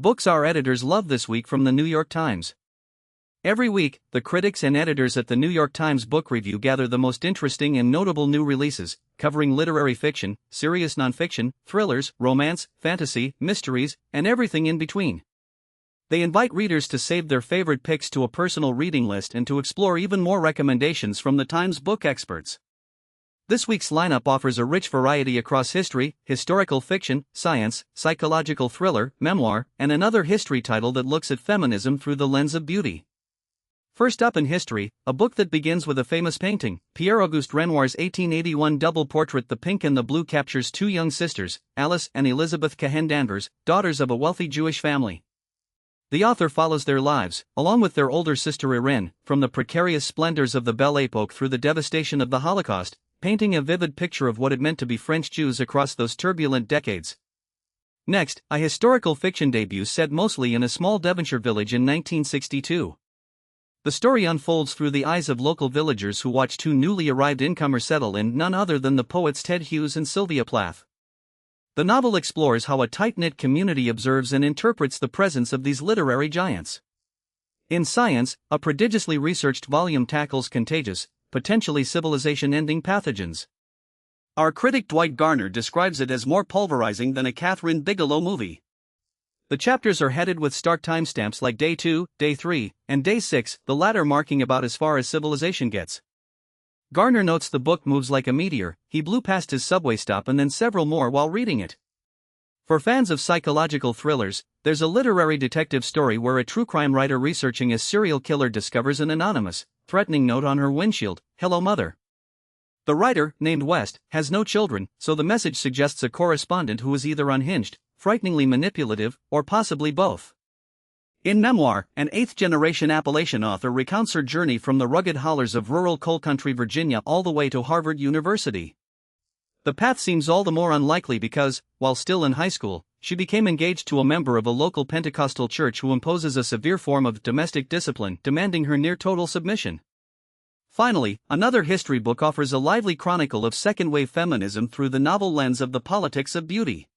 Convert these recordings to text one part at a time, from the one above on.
Books our editors love this week from the New York Times. Every week, the critics and editors at the New York Times Book Review gather the most interesting and notable new releases, covering literary fiction, serious nonfiction, thrillers, romance, fantasy, mysteries, and everything in between. They invite readers to save their favorite picks to a personal reading list and to explore even more recommendations from the Times book experts. This week's lineup offers a rich variety across history, historical fiction, science, psychological thriller, memoir, and another history title that looks at feminism through the lens of beauty. First up in history, a book that begins with a famous painting. Pierre-Auguste Renoir's 1881 double portrait The Pink and the Blue captures two young sisters, Alice and Elizabeth Cahen Danvers, daughters of a wealthy Jewish family. The author follows their lives, along with their older sister Irene, from the precarious splendors of the Belle Époque through the devastation of the Holocaust, painting a vivid picture of what it meant to be French Jews across those turbulent decades. Next, a historical fiction debut set mostly in a small Devonshire village in 1962. The story unfolds through the eyes of local villagers who watch two newly arrived incomers settle in, none other than the poets Ted Hughes and Sylvia Plath. The novel explores how a tight-knit community observes and interprets the presence of these literary giants. In science, a prodigiously researched volume tackles contagious, potentially civilization-ending pathogens. Our critic Dwight Garner describes it as more pulverizing than a Catherine Bigelow movie. The chapters are headed with stark timestamps like Day 2, Day 3, and Day 6, the latter marking about as far as civilization gets. Garner notes the book moves like a meteor. He blew past his subway stop and then several more while reading it. For fans of psychological thrillers, there's a literary detective story where a true crime writer researching a serial killer discovers an anonymous, threatening note on her windshield, "Hello, Mother." The writer, named West, has no children, so the message suggests a correspondent who is either unhinged, frighteningly manipulative, or possibly both. In memoir, an eighth-generation Appalachian author recounts her journey from the rugged hollers of rural coal country Virginia all the way to Harvard University. The path seems all the more unlikely because, while still in high school, she became engaged to a member of a local Pentecostal church who imposes a severe form of domestic discipline, demanding her near-total submission. Finally, another history book offers a lively chronicle of second-wave feminism through the novel lens of the politics of beauty.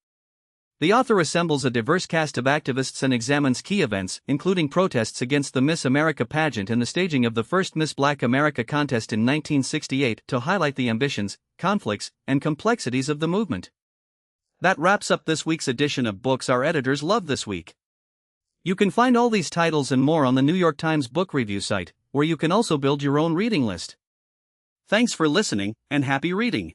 The author assembles a diverse cast of activists and examines key events, including protests against the Miss America pageant and the staging of the first Miss Black America contest in 1968, to highlight the ambitions, conflicts, and complexities of the movement. That wraps up this week's edition of Books Our Editors Love This Week. You can find all these titles and more on the New York Times Book Review site, where you can also build your own reading list. Thanks for listening, and happy reading.